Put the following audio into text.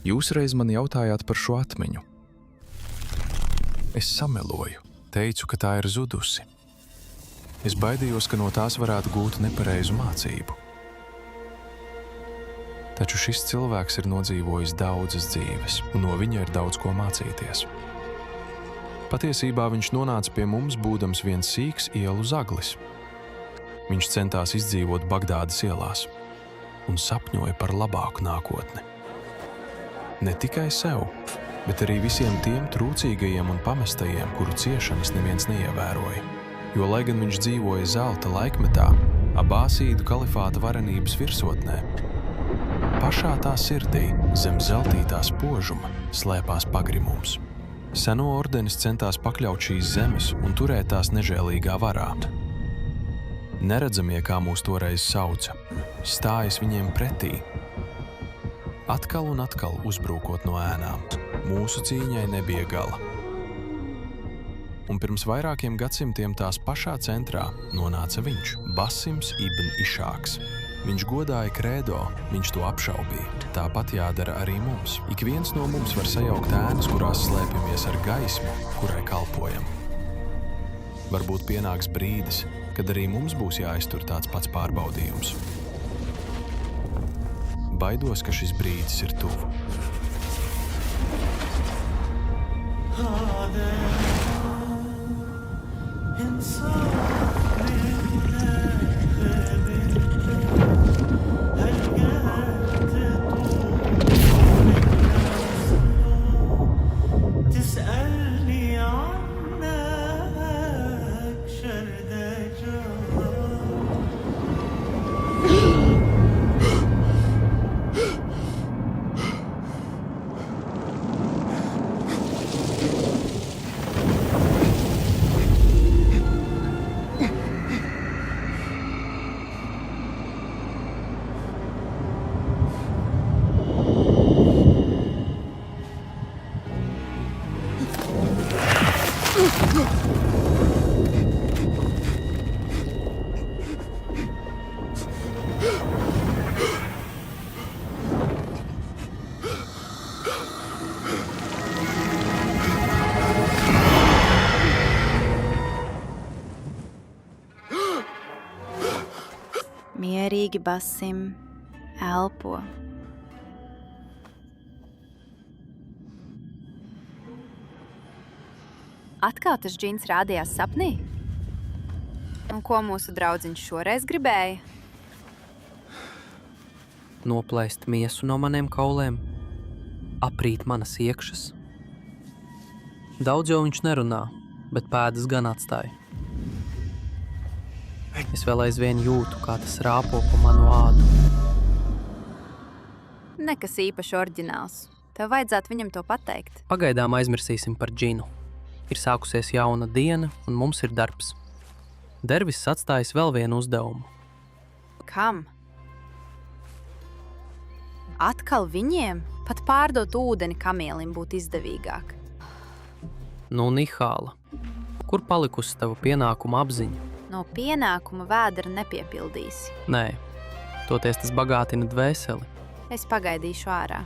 Jūs reiz man jautājāt par šo atmiņu. Es sameloju, teicu, ka tā ir zudusi. Es baidījos, ka no tās varētu gūt nepareizu mācību. Taču šis cilvēks ir nodzīvojis daudzas dzīves, un no viņa ir daudz ko mācīties. Patiesībā viņš nonāca pie mums, būdams viens sīks ielu zaglis. Viņš centās izdzīvot Bagdādas ielās un sapņoja par labāku nākotni. Ne tikai sev, bet arī visiem tiem trūcīgajiem un pamestajiem, kuru ciešanas neviens neievēroja. Jo, lai gan viņš dzīvoja zelta laikmetā, Abāsīdu kalifāta varenības virsotnē, pašā tā sirdī, zem zeltītā spožuma, slēpās pagrimums. Seno ordenis centās pakļaut šīs zemes un turēt tās nežēlīgā varā. Neredzamie, kā mūs toreiz sauca, stājas viņiem pretī, atkal un atkal uzbrūkot no ēnām. Mūsu cīņai nebija gala. Un pirms vairākiem gadsimtiem tās pašā centrā nonāca viņš, Basims ibn Išāks. Viņš godāja kredo, viņš to apšaubīja. Tāpat jādara arī mums. Ik viens no mums var sajaukt ēnas, kurās slēpjamies ar gaismu, kurai kalpojam. Varbūt pienāks brīdis, kad arī mums būs jāiztur tāds pats pārbaudījums. Baidos, ka šis brīdis ir tuvu. Mierīgi, Basim, elpo. Atkal tas džins rādījās sapnī? Un ko mūsu draudziņš šoreiz gribēja? Noplēst miesu no maniem kauliem, aprīt manas iekšas. Daudz jau viņš nerunā, bet pēdas gan atstāja. Es vēl aizvien jūtu, kā tas rāpo pa manu ādu. Nekas īpaši oriģināls. Tev vajadzētu viņam to pateikt. Pagaidām aizmirsīsim par džinu. Ir sākusies jauna diena, un mums ir darbs. Dervis atstājis vēl vienu uzdevumu. Kam? Atkal viņiem? Pat pārdot ūdeni kamielim būtu izdevīgāk. Nu, Nihāla, kur palikusi tava pienākuma apziņa? No pienākuma vēdera nepiepildīsi. Nē, toties tas bagātina dvēseli. Es pagaidīšu ārā.